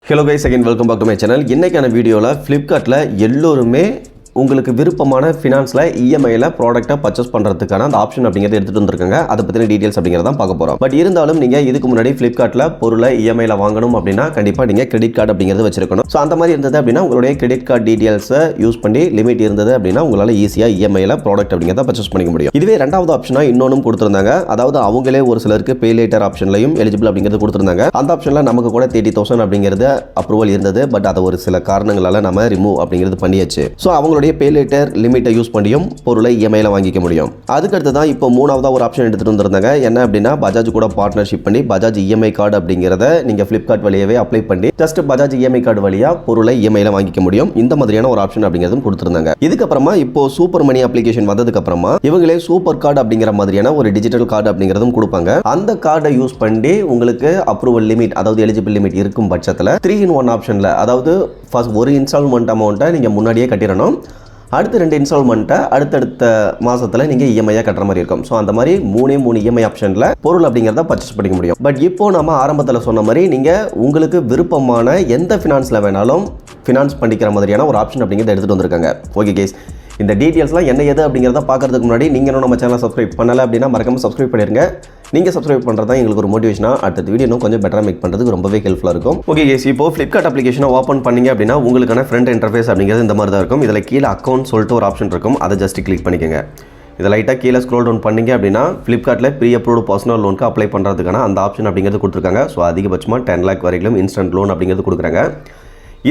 Hello guys, again welcome back to my channel. இன்னைக்கான வீடியோல Flipkartல எல்லோருமே உங்களுக்கு விருப்பமான ஃபினான்ஸ்ல இஎம்ஐல ப்ராடக்ட்டை பர்ச்சேஸ் பண்றதுக்கான அந்த ஆப்ஷன் அப்படிங்கறத எடுத்துட்டு வந்திருக்காங்க. அத பத்தின டீடைல்ஸ் அப்படிங்கறத தான் பார்க்க போறோம். பட் இருந்தாலும் நீங்க இதுக்கு முன்னாடி Flipkartல பொருளை இஎம்ஐல வாங்கணும் அப்படினா கண்டிப்பா நீங்க கிரெடிட் கார்டு அப்படிங்கறது வச்சிருக்கணும். சோ அந்த மாதிரி இருந்தது அப்படினா உங்களுடைய கிரெடிட் கார்டு டீடைல்ஸை யூஸ் பண்ணி லிமிட் இருந்தது அப்படினா உங்களால ஈஸியா இஎம்ஐல ப்ராடக்ட் அப்படிங்கறத பர்ச்சேஸ் பண்ணிக்க முடியும். இதுவே இரண்டாவது ஆப்ஷனா இன்னொன்னும் கொடுத்திருந்தாங்க. அதாவது அவங்களே ஒரு சிலருக்கு பே லேட்டர் ஆப்ஷன்லயும் எலிஜிபிள் அப்படிங்கறது கொடுத்திருந்தாங்க. அந்த ஆப்ஷன்ல நமக்கு கூட 30000 அப்படிங்கறது அப்ரூவல் இருந்தது. பட் அது ஒரு சில காரணங்களால நாம ரிமூவ் அப்படிங்கறது பண்ணியாச்சு. சோ அவங்களுடைய பே லேட்டர் லிமிட்டை யூஸ் பண்ணியும் பொருளை இஎம்ஐல வாங்கிக்க முடியும். அதுக்கு அடுத்து தான் இப்போ மூணாவதா ஒரு ஆப்ஷன் எடுத்துட்டு வந்திருந்தாங்க. என்ன அப்படின்னா பஜாஜ் கூட பார்ட்னர்ஷிப் பண்ணி பஜாஜ் இஎம்ஐ கார்டு அப்படிங்கறத நீங்க Flipkart வழியாவே அப்ளை பண்ணி ஜஸ்ட் பஜாஜ் இஎம்ஐ கார்டு வழியா பொருளை இஎம்ஐல வாங்கிக்க முடியும். இந்த மாதிரியான ஒரு ஆப்ஷன் அப்படிங்கறதும் கொடுத்திருந்தாங்க. இதுக்கு அப்புறமா இப்போ சூப்பர் மணி அப்ளிகேஷன் வந்ததுக்கு அப்புறமா இவங்களே சூப்பர் கார்டு அப்படிங்கிற மாதிரியான ஒரு டிஜிட்டல் கார்டு அப்படிங்கறதும் கொடுப்பாங்க. அந்த கார்டை யூஸ் பண்ணி உங்களுக்கு அப்ரூவல் லிமிட் அதாவது எலிஜிபிள் லிமிட் இருக்கும் பட்சத்துல 3-in-1 ஆப்ஷன்ல அதாவது ஃபர்ஸ்ட் ஒரு இன்ஸ்டால்மென்ட் அமௌண்ட்டை நீங்க முன்னாடியே கட்டிரணும். அடுத்த 2 இன்ஸ்டால்மெண்ட்டை அடுத்தடுத்த மாதத்தில் நீங்கள் இஎம்ஐயாக கட்டுற மாதிரி இருக்கும். ஸோ அந்த மாதிரி 3 இஎம்ஐ ஆப்ஷனில் பொருள் அப்படிங்கிறத பர்ச்சேஸ் பண்ணிக்க முடியும். பட் இப்போ நம்ம ஆரம்பத்தில் சொன்ன மாதிரி நீங்கள் உங்களுக்கு விருப்பமான எந்த ஃபினான்ஸில் வேணாலும் ஃபினான்ஸ் பண்ணிக்கிற மாதிரியான ஒரு ஆப்ஷன் அப்படிங்கிறத எடுத்துகிட்டு வந்திருக்காங்க. ஓகே கேஸ், இந்த டீட்டெயில்ஸ்லாம் என்ன எது அப்படிங்கிறத பார்க்கறதுக்கு முன்னாடி நீங்கள் நம்ம சேனலை சப்ஸ்கிரைப் பண்ணலை அப்படின்னா மறக்காம சப்ஸ்கிரைப் பண்ணிருங்க. நீங்கள் சப்ஸ்கிரைப் பண்ணுறது தான் எங்களுக்கு ஒரு மோட்டிவேஷனாக அடுத்த வீடியோ இன்னும் கொஞ்சம் பெட்டராக மேக் பண்ணுறதுக்கு ரொம்பவே ஹெல்ப்ஃபுல்லாக இருக்கும். ஓகே கேஸ், இப்போ Flipkart அப்ளிகேஷனை ஓப்பன் பண்ணீங்க அப்படின்னா உங்களுக்கான ஃப்ரண்ட் இன்டர்ஃபேஸ் அப்படிங்கிறது இந்த மாதிரி தான் இருக்கும். இதில் கீழே அக்கௌண்ட் சொல்லிட்டு ஒரு ஆப்ஷன் இருக்கும். அதை ஜஸ்ட் கிளிக் பண்ணிக்கோங்க. இதை லைட்டாக கீழே ஸ்க்ரோல் டவுன் பண்ணிங்க அப்படின்னா Flipkartல ப்ரீ அப்ரூவ்டு பர்சனல் லோனுக்கு அப்ளை பண்ணுறதுக்கான அந்த ஆப்ஷன் அப்படிங்கிறது கொடுத்துருக்காங்க. ஸோ அதிகபட்சமாக 10 lakh வரைக்கும் இன்ஸ்டன்ட் லோன் அப்படிங்கிறது கொடுக்குறாங்க.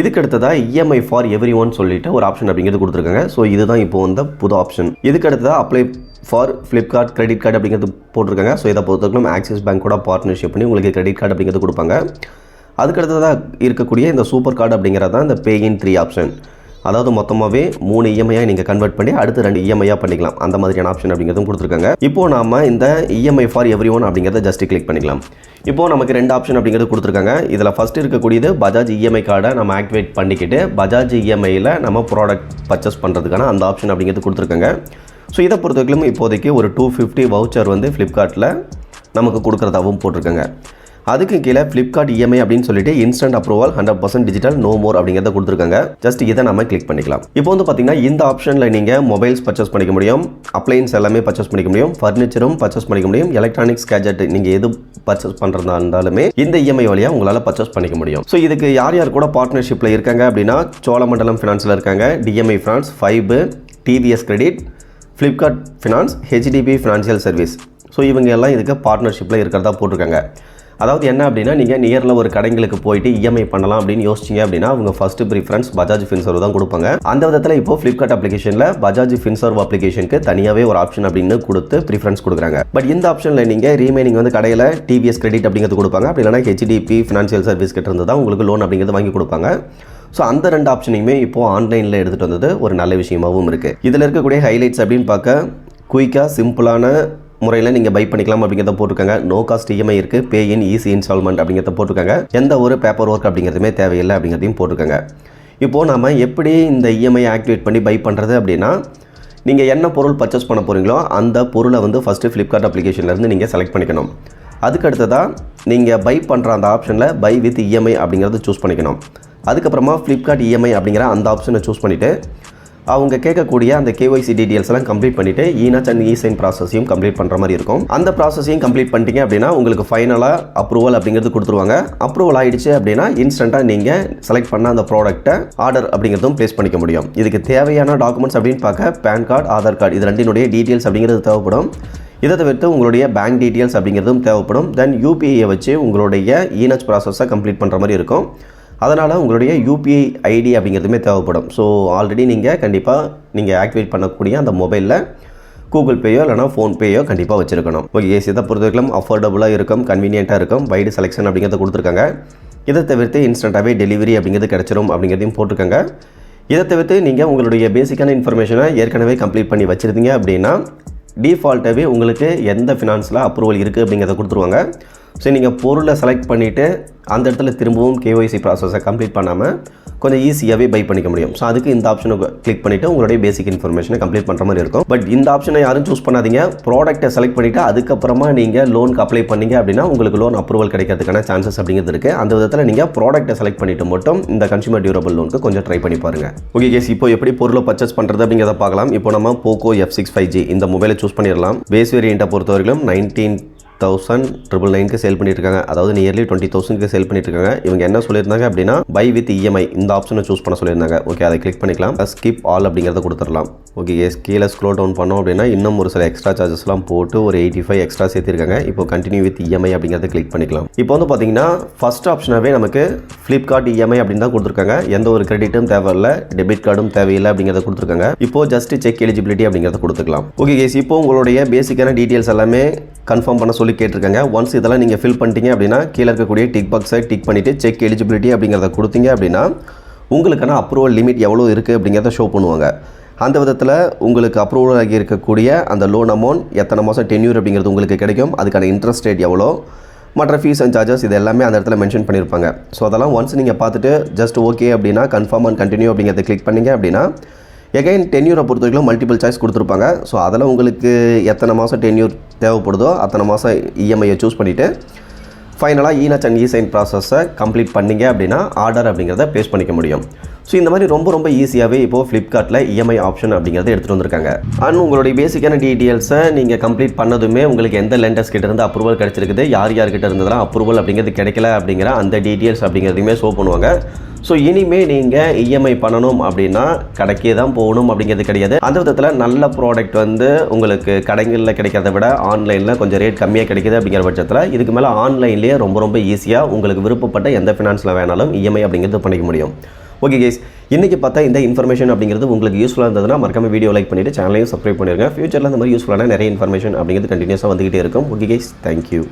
இதுக்கு அடுத்ததாக இஎம்ஐ ஃபார் எவ்ரி ஒன் சொல்லிட்டு ஒரு ஆப்ஷன் அப்படிங்கிறது கொடுத்துருக்காங்க. ஸோ இதுதான் இப்போ வந்து புது ஆப்ஷன். இதுக்கு அடுத்ததாக apply for Flipkart credit card அப்படிங்கிறது போட்டிருக்காங்க. ஸோ இதை பொறுத்தவரைக்கும் ஆக்சிஸ் பேங்க் கூட பார்ட்னர்ஷிப் பண்ணி உங்களுக்கு கிரெடிட் கார்டு அப்படிங்கிறது கொடுப்பாங்க. அதுக்கடுத்ததாக இருக்கக்கூடிய இந்த சூப்பர் கார்டு அப்படிங்கிறது தான் இந்த பே இன் 3 ஆப்ஷன். அதாவது மொத்தமாகவே 3 இஎம்ஐயாக நீங்கள் கன்வெர்ட் பண்ணி அடுத்து 2 இஎம்ஐயாக பண்ணிக்கலாம். அந்த மாதிரியான ஆப்ஷன் அப்படிங்கிறதும் கொடுத்துருக்காங்க. இப்போ நாம இந்த இஎம்ஐ ஃபார் எவ்ரி ஒன் அப்படிங்கிறத ஜஸ்ட் கிளிக் பண்ணிக்கலாம். இப்போ நமக்கு 2 ஆப்ஷன் அப்படிங்கிறது கொடுத்துருக்காங்க. இதில் ஃபர்ஸ்ட் இருக்கக்கூடியது பஜாஜ் இஎம்ஐ கார்டை நம்ம ஆக்டிவேட் பண்ணிக்கிட்டு பஜாஜ் இஎம்ஐயில் நம்ம ப்ராடக்ட் பர்ச்சேஸ் பண்ணுறதுக்கான அந்த ஆப்ஷன் அப்படிங்கிறது கொடுத்துருக்காங்க. ஸோ இதை பொறுத்தவரைக்கும் இப்போதைக்கு ஒரு 250 வவுச்சர் வந்து Flipkartல நமக்கு கொடுக்குறதாகவும் போட்டிருக்காங்க. அதுக்கு கீழே Flipkart இஎம்ஐ அப்படின்னு சொல்லிட்டு instant approval 100% digital no more அப்படிங்கிறத கொடுத்துருக்காங்க. ஜஸ்ட் இதை நம்ம கிளிக் பண்ணிக்கலாம். இப்போ வந்து பார்த்தீங்கன்னா இந்த ஆப்ஷனில் நீங்கள் மொபைல்ஸ் பர்ச்சேஸ் பண்ணிக்க முடியும், அப்ளையன்ஸ் எல்லாமே பர்ச்சேஸ் பண்ணிக்க முடியும், ஃபர்னிச்சரும் பர்ச்சேஸ் பண்ணிக்க முடியும், எலக்ட்ரானிக்ஸ் கேஜெட் நீங்கள் எது பர்ச்சேஸ் பண்ணுறதா இருந்தாலுமே இந்த இஎம்ஐ வழியாக உங்களால் பர்ச்சேஸ் பண்ணிக்க முடியும். ஸோ இதுக்கு யார் யார் கூட பார்ட்னர்ஷிப்பில் இருக்காங்க அப்படின்னா சோழமண்டலம் ஃபினான்ஸில் இருக்காங்க, DMI finance, Fibe, TVS credit, Flipkart finance, HDB financial service. So இவங்க எல்லாம் இதுக்கு பார்ட்னர்ஷிப்பில் இருக்கிறதா போட்டிருக்காங்க. அதாவது என்ன அப்படின்னா நீங்கள் நியரில் ஒரு கடைங்களுக்கு போயிட்டு இஎம்ஐ பண்ணலாம் அப்படின்னு யோசிச்சிங்க அப்படின்னா அவங்க ஃபர்ஸ்ட் ப்ரிஃபரன்ஸ் பஜாஜ் ஃபின்சர்வ் தான் கொடுப்பாங்க. அந்த விதத்தில் இப்போ Flipkart அப்ளிகேஷனில் பஜாஜ் ஃபின்சர்வ் அப்ளிகேஷனுக்கு தனியாகவே ஒரு ஆப்ஷன் அப்படின்னு கொடுத்து ப்ரிஃபரன்ஸ் கொடுக்குறாங்க. பட் இந்த ஆப்ஷனில் நீங்கள் ரீமைனிங் வந்து கடையில் டிவிஎஸ் கிரெடிட் அப்படிங்கிறது கொடுப்பாங்க. அப்படி இல்லைனா ஹெச்டிபி ஃபினான்ஷியல் சர்வீஸ் கிட்ட இருந்து தான் உங்களுக்கு லோன் அப்படிங்கிறது வாங்கி கொடுப்பாங்க. ஸோ அந்த 2 ஆப்ஷனையுமே இப்போது ஆன்லைனில் எடுத்துகிட்டு வந்தது ஒரு நல்ல விஷயமாகவும் இருக்குது. இதில் இருக்கக்கூடிய ஹைலைட்ஸ் அப்படின்னு பார்க்க குயிக்காக சிம்பிளான முறையில் நீங்கள் பை பண்ணிக்கலாம் அப்படிங்கிறத போட்டிருக்காங்க. நோ காஸ்ட் இஎம்ஐ இருக்குது, பே இன் ஈஸி இன்ஸ்டால்மெண்ட் அப்படிங்கிறத போட்டிருக்காங்க. எந்த ஒரு பேப்பர் ஒர்க் அப்படிங்கிறதுமே தேவையில்லை அப்படிங்கிறதையும் போட்டிருக்காங்க. இப்போது நம்ம எப்படி இந்த இஎம்ஐ ஆக்டிவேட் பண்ணி பை பண்ணுறது அப்படின்னா நீங்கள் என்ன பொருள் பர்ச்சேஸ் பண்ண போகிறீங்களோ அந்த பொருளை வந்து ஃபஸ்ட்டு Flipkart அப்ளிகேஷன்லேருந்து நீங்கள் செலக்ட் பண்ணிக்கணும். அதுக்கு அடுத்ததாக நீங்கள் பை பண்ணுற அந்த ஆப்ஷனில் பை வித் இஎம்ஐ அப்படிங்கிறத சூஸ் பண்ணிக்கணும். அதுக்கப்புறமா Flipkart இஎம்ஐ அப்படிங்கிற அந்த ஆப்ஷனை சூஸ் பண்ணிவிட்டு அவங்க கேட்கக்கூடிய அந்த கேஒய்சி டீடைல்ஸ் எல்லாம் கம்ப்ளீட் பண்ணிவிட்டு ஈனாச் அண்ட் இசைன் ப்ராசஸையும் கம்ப்ளீட் பண்ணுற மாதிரி இருக்கும். அந்த ப்ராசஸையும் கம்ப்ளீட் பண்ணிட்டீங்க அப்படின்னா உங்களுக்கு ஃபைனலாக அப்ரூவல் அப்படிங்கிறது கொடுத்துருவாங்க. அப்ரூவல் ஆகிடுச்சு அப்படின்னா இன்ஸ்டண்ட்டாக நீங்கள் செலக்ட் பண்ண அந்த ப்ராடக்ட்டை ஆர்டர் அப்படிங்கிறதும் ப்ளேஸ் பண்ணிக்க முடியும். இதுக்கு தேவையான டாக்குமெண்ட்ஸ் அப்படின்னு பார்க்க பேன் கார்டு, ஆதார் கார்டு இது ரெண்டினுடைய டீட்டெயில்ஸ் அப்படிங்கிறது தேவைப்படும். இதை தவிர்த்து உங்களுடைய பேங்க் டீட்டெயில்ஸ் அப்படிங்கிறதும் தேவைப்படும். தென் யூபிஐயை வச்சு உங்களுடைய ஈனாச் ப்ராசஸை கம்ப்ளீட் பண்ணுற மாதிரி இருக்கும். அதனால் உங்களுடைய யூபிஐ ஐடி அப்படிங்கிறதுமே தேவைப்படும். ஸோ ஆல்ரெடி நீங்கள் கண்டிப்பாக நீங்கள் ஆக்டிவேட் பண்ணக்கூடிய அந்த மொபைலில் கூகுள் பேயோ இல்லைனா ஃபோன்பேயோ கண்டிப்பாக வச்சுருக்கணும். ஓகே, இதை பொறுத்தவரைக்கும் அஃபோர்டபுளாக இருக்கும், கன்வீனியண்ட்டாக இருக்கும், வைடு செலெக்ஷன் அப்படிங்கிறத கொடுத்துருக்காங்க. இதை தவிர்த்து இன்ஸ்டண்ட்டாகவே டெலிவரி அப்படிங்கிறது கிடச்சிரும் அப்படிங்கிறதையும் போட்டிருக்காங்க. இதை தவிர்த்து நீங்கள் உங்களுடைய பேசிக்கான இன்ஃபர்மேஷனை ஏற்கனவே கம்ப்ளீட் பண்ணி வச்சுருந்தீங்க அப்படின்னா டிஃபால்ட்டாகவே உங்களுக்கு எந்த ஃபினான்ஸில் அப்ரூவல் இருக்குது அப்படிங்கிறத கொடுத்துருவாங்க. ஸோ நீங்கள் பொருளை செலக்ட் பண்ணிவிட்டு அந்த இடத்துல திரும்பவும் கேஒய்சி ப்ராசஸை கம்ப்ளீட் பண்ணாமல் கொஞ்சம் ஈஸியாகவே பை பண்ணிக்க முடியும். ஸோ அதுக்கு இந்த ஆப்ஷனை கிளிக் பண்ணிவிட்டு உங்களுடைய பேசிக் இன்ஃபர்மேஷனை கம்ப்ளீட் பண்ணுற மாதிரி இருக்கும். பட் இந்த ஆப்ஷனை யாரும் சூஸ் பண்ணாதீங்க. ப்ராடக்ட்டை செலக்ட் பண்ணிவிட்டு அதுக்கப்புறமா நீங்கள் லோனுக்கு அப்ளை பண்ணீங்க அப்படின்னா உங்களுக்கு லோன் அப்ரூவல் கிடைக்கிறதுக்கான சான்சஸ் அப்படிங்கிறது இருக்குது. அந்த விதத்தில் நீங்கள் ப்ராடக்ட்டை செலக்ட் பண்ணிவிட்டு மட்டும் இந்த கன்சூமர் டியூரபிள் லோனுக்கு கொஞ்சம் ட்ரை பண்ணி பாருங்கள். ஓகே கேஸ், இப்போ எப்படி பொருளை பர்ச்சேஸ் பண்ணுறது அப்படிங்கிறத பார்க்கலாம். இப்போ நம்ம போக்கோ F6 5G இந்த மொபைலை சூஸ் பண்ணிடலாம். பேஸ் வேரியண்ட்டை பொறுத்தவரைக்கும் 19,999க்கு சேல் பண்ணிட்டு இருக்காங்க. அதாவது நியர்லி 20,000க்கு சேல் பண்ணிட்டு இருக்காங்க. இவங்க என்ன சொல்லியிருந்தாங்க அப்படின்னா பை வித் EMI இந்த ஆப்ஷனை சூஸ் பண்ண சொல்லியிருந்தாங்க. ஓகே, அதை கிளிக் பண்ணிக்கலாம். ஸ்கிப் ஆல் அப்படிங்கிறத கொடுத்துடலாம். ஓகே கேஸ், கீழே ஸ்க்ரோல் டவுன் பண்ணோம் அப்படின்னா இன்னும் ஒரு சில எக்ஸ்ட்ரா சார்ஜஸ்லாம் போட்டு ஒரு 85 எக்ஸ்ட்ரா சேர்த்திருக்காங்க. இப்போ கண்டினியூ வித் EMI அப்படிங்கிறத கிளிக் பண்ணிக்கலாம். இப்போ வந்து பார்த்தீங்கன்னா ஃபர்ஸ்ட் ஆப்ஷனாகவே நமக்கு ஃப்ளிப்கார்ட் EMI அப்படின்னு தான் கொடுத்துருக்காங்க. எந்த ஒரு கிரெடிட்டும் தேவையில்லை, டெபிட் கார்டும் தேவையில்லை அப்படிங்கிறத கொடுத்துருக்காங்க. இப்போ ஜஸ்ட் செக் எலிஜிபிலிட்டி அப்படிங்கிறத கொடுத்துக்கலாம். ஓகே கேஸ், இப்போ உங்களுடைய பேசிக்கான டீட்டெயில்ஸ் எல்லாமே கன்ஃபார்ம் பண்ண சொல்லி கேட்டிருக்காங்க. ஒன்ஸ் இதெல்லாம் நீங்கள் ஃபில் பண்ணிட்டீங்க அப்படின்னா கீழே இருக்கக்கூடிய டிக் பாக்ஸை டிக் பண்ணிவிட்டு செக் எலிஜிபிலிட்டி அப்படிங்கிறத கொடுத்தீங்க அப்படின்னா உங்களுக்கான அப்ரூவல் லிமிட் எவ்வளோ இருக்குது அப்படிங்கிறத ஷோ பண்ணுவாங்க. அந்த விதத்தில் உங்களுக்கு அப்ரூவல் ஆகி இருக்கக்கூடிய அந்த லோன் அமௌண்ட் எத்தனை மாதம் டென்யூர் அப்படிங்கிறது உங்களுக்கு கிடைக்கும், அதுக்கான இன்ட்ரெஸ்ட் ரேட் எவ்வளோ, மற்ற ஃபீஸ் அண்ட் சார்ஜஸ் இது எல்லாமே அந்த இடத்துல மென்ஷன் பண்ணியிருப்பாங்க. ஸோ அதெல்லாம் ஒன்ஸ் நீங்கள் பார்த்துட்டு ஜஸ்ட் ஓகே அப்படின்னா கன்ஃபார்ம் அண்ட் கண்டினியூ அப்படிங்கிறத கிளிக் பண்ணிங்க அப்படின்னா எகைன் டென்யூரை பொறுத்த வரைக்கும் மல்டிபிள் சாய்ஸ் கொடுத்துருப்பாங்க. ஸோ அதில் உங்களுக்கு எத்தனை மாதம் டென்யூர் தேவைப்படுதோ அத்தனை மாதம் EMIயை சூஸ் பண்ணிவிட்டு ஃபைனலாக ஈனச் அண்ட் இ-சைன் ப்ராசஸை கம்ப்ளீட் பண்ணிங்க அப்படின்னா ஆர்டர் அப்படிங்கிறத பேஸ் பண்ணிக்க முடியும். ஸோ இந்த மாதிரி ரொம்ப ஈஸியாகவே இப்போது ஃப்ளிப்கார்ட்டில் EMI ஆப்ஷன் அப்படிங்கிறத எடுத்துகிட்டு வந்திருக்காங்க. அண்ட் உங்களுடைய பேசிக்கான டீட்டெயில்ஸை நீங்கள் கம்ப்ளீட் பண்ணதுமே உங்களுக்கு எந்த லெண்டர்ஸ் கிட்ட இருந்து அப்ரூவல் கிடச்சிருக்குது, யார்கிட்ட இருந்ததெல்லாம் அப்ரூவல் அப்படிங்கிறது கிடைக்கல அப்படிங்கிற அந்த டீட்டெயில்ஸ் அப்படிங்கிறதையுமே ஷோ பண்ணுவாங்க. ஸோ இனிமேல் நீங்கள் EMI பண்ணணும் அப்படின்னா கடைக்கே தான் போகணும் அப்படிங்கிறது கிடையாது. அந்த விதத்தில் நல்ல ப்ராடக்ட் வந்து உங்களுக்கு கடைகளில் கிடைக்கிறத விட ஆன்லைனில் கொஞ்சம் ரேட் கம்மியாக கிடைக்கிது அப்படிங்கிற பட்சத்தில் இதுக்கு மேலே ஆன்லைன்லேயே ரொம்ப ஈஸியாக உங்களுக்கு விருப்பப்பட்ட எந்த ஃபினான்ஸில் வேணாலும் EMI அப்படிங்கிறது பண்ணிக்க முடியும். ஓகே கேஸ், இன்றைக்கி பார்த்தா இந்த இன்ஃபர்மேஷன் அப்படிங்கிறது உங்களுக்கு யூஸ்ஃபுல்லாக இருந்ததுன்னா மறக்காம வீடியோ லைக் பண்ணிவிட்டு சேனலையும் சப்ஸ்கிரைப் பண்ணிடுங்க. ஃபியூச்சரில் இந்த மாதிரி யூஸ்ஃபுல்லான நிறைய இன்ஃபர்மேஷன் அப்படிங்கிறது கண்டினியூஸாக வந்துகிட்டே இருக்கும். Okay guys, thank you.